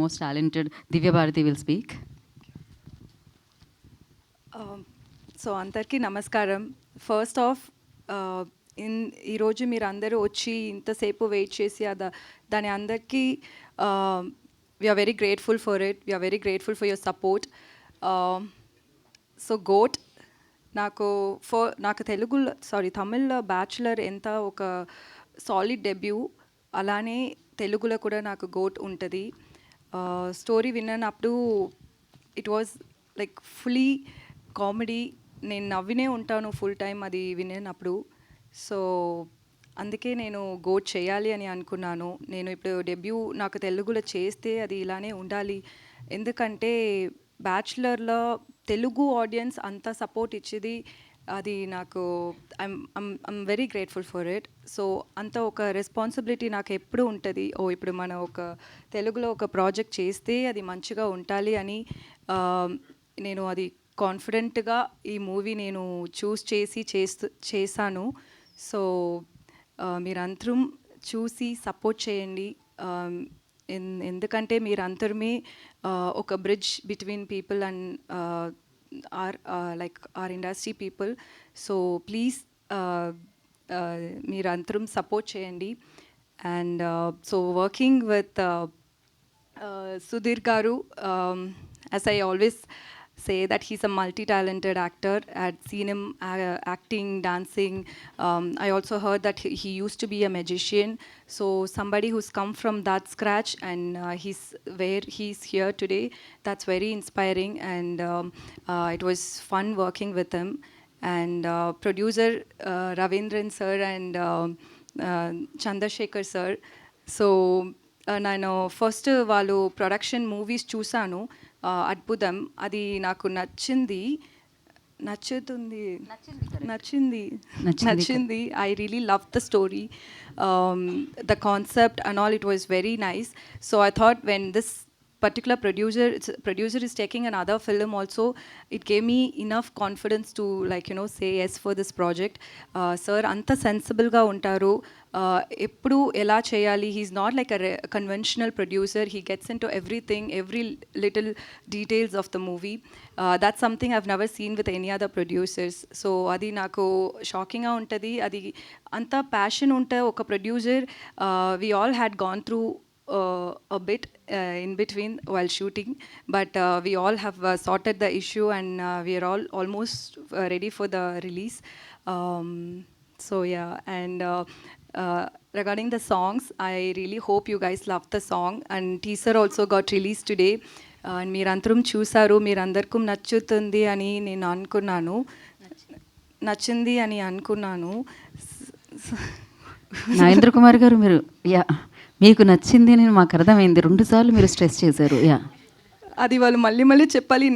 Most talented Divya Bharati will speak. So అందరికీ నమస్కారం. First of ఈరోజు మీరు అందరూ వచ్చి ఇంతసేపు వెయిట్ చేసి దాని అందరికీ we're very grateful for it. We're very grateful for your support. So గోట్ నాకు తమిళ్లో బ్యాచులర్ ఎంత ఒక సాలిడ్ డెబ్యూ, అలానే తెలుగులో కూడా నాకు గోట్ ఉంటుంది. స్టోరీ విన్నప్పుడు it was like fully comedy. నేను నవ్వినే ఉంటాను ఫుల్ టైం అది వినేటప్పుడు. సో అందుకే నేను గోట్ చేయాలి అని అనుకున్నాను. నేను ఇప్పుడు డెబ్యూ నాకు తెలుగులో చేస్తే అది ఇలానే ఉండాలి. ఎందుకంటే బ్యాచులర్లో తెలుగు ఆడియన్స్ అంత సపోర్ట్ ఇచ్చేది, అది నాకు I'm very grateful for it. So అంత ఒక రెస్పాన్సిబిలిటీ నాకు ఎప్పుడు ఉంటుంది. ఇప్పుడు మనం ఒక తెలుగులో ఒక ప్రాజెక్ట్ చేస్తే అది మంచిగా ఉండాలి అని నేను అది కాన్ఫిడెంట్గా ఈ మూవీ నేను చూస్ చేశాను. సో మీరందరం చూసి సపోర్ట్ చేయండి. ఎందుకంటే మీరందరమే ఒక bridge between people and our industry people. So please మీరందరం సపోర్ట్ చేయండి. And so working with Sudhir garu, as I always say that he's a multi-talented actor. I'd seen him acting, dancing. I also heard that he used to be a magician. So somebody who's come from that scratch and he's where he's here today, that's very inspiring. And it was fun working with him. And producer Ravindran sir and Chandrasekhar sir. So నేను first వాళ్ళు production movies చూశాను, అద్భుతం. అది నాకు నచ్చింది. I really love the story, the concept and all. It was very nice. So I thought when this particular producer is taking another film also, it gave me enough confidence to say yes for this project. Sir anta sensible ga untaru, eppudu ela cheyali. He's not like a conventional producer. He gets into everything, every little details of the movie. That's something I've never seen with any other producers. So adi naku shocking ga untadi. Adi anta passion unta oka producer. We all had gone through a bit in between while shooting, but we all have sorted the issue and we are all almost ready for the release. So yeah, and regarding the songs, I really hope you guys love the song. And teaser also got released today, and మీరందరం చూసారు. మీరందరికీ నచ్చుతుంది అని నేను అనుకున్నాను, నచ్చింది అని అనుకున్నాను. నాగేంద్ర కుమార్ గారు, మీరు మీకు నచ్చింది అని మాకు అర్థమైంది. 2 సార్లు మీరు స్ట్రెస్ చేశారు. అది వాళ్ళు మళ్ళీ మళ్ళీ చెప్పాలి,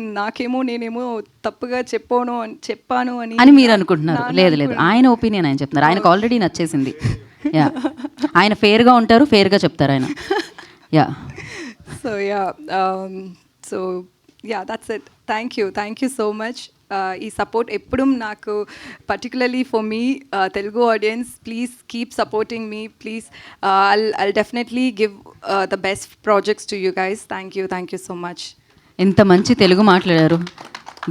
నేనేమో తప్పుగా చెప్పాను అని మీరు అనుకుంటున్నారు. లేదు, ఆయన ఒపీనియన్ ఆయన చెప్తున్నారు. ఆయనకు ఆల్రెడీ నచ్చేసింది. ఆయన ఫేర్గా ఉంటారు, ఫేర్గా చెప్తారు ఆయన. So that's it. Thank you so much. ఈ సపోర్ట్ ఎప్పుడు నాకు, particularly for me Telugu audience, please keep supporting me. Please I'll definitely give the best projects to you guys. Thank you so much. ఎంత మంచి తెలుగు మాట్లాడారు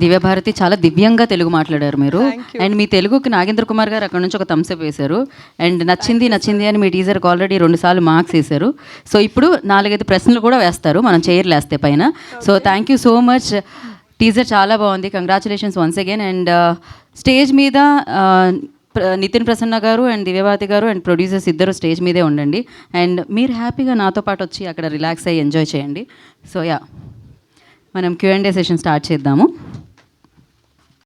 దివ్య భారతి, చాలా దివ్యంగా తెలుగు మాట్లాడారు మీరు. అండ్ మీ తెలుగుకి నాగేంద్ర కుమార్ గారు అక్కడ నుంచి ఒక థమ్స్అప్ వేశారు. అండ్ నచ్చింది అని మీ టీజర్కి ఆల్రెడీ 2 సార్లు మార్క్స్ వేశారు. సో ఇప్పుడు 4-5 ప్రశ్నలు కూడా వేస్తారు, మనం చైర్లు వేస్తే పైన. So thank you so much. Teaser చాలా బాగుంది. Congratulations once again. And stage మీద నితిన్ ప్రసన్న గారు అండ్ దివ్యభారతి గారు అండ్ ప్రొడ్యూసర్స్ ఇద్దరు స్టేజ్ మీదే ఉండండి. అండ్ మీరు హ్యాపీగా నాతో పాటు వచ్చి అక్కడ రిలాక్స్ అయ్యి ఎంజాయ్ చేయండి. సో మనం Q&A సెషన్ స్టార్ట్ చేద్దాము.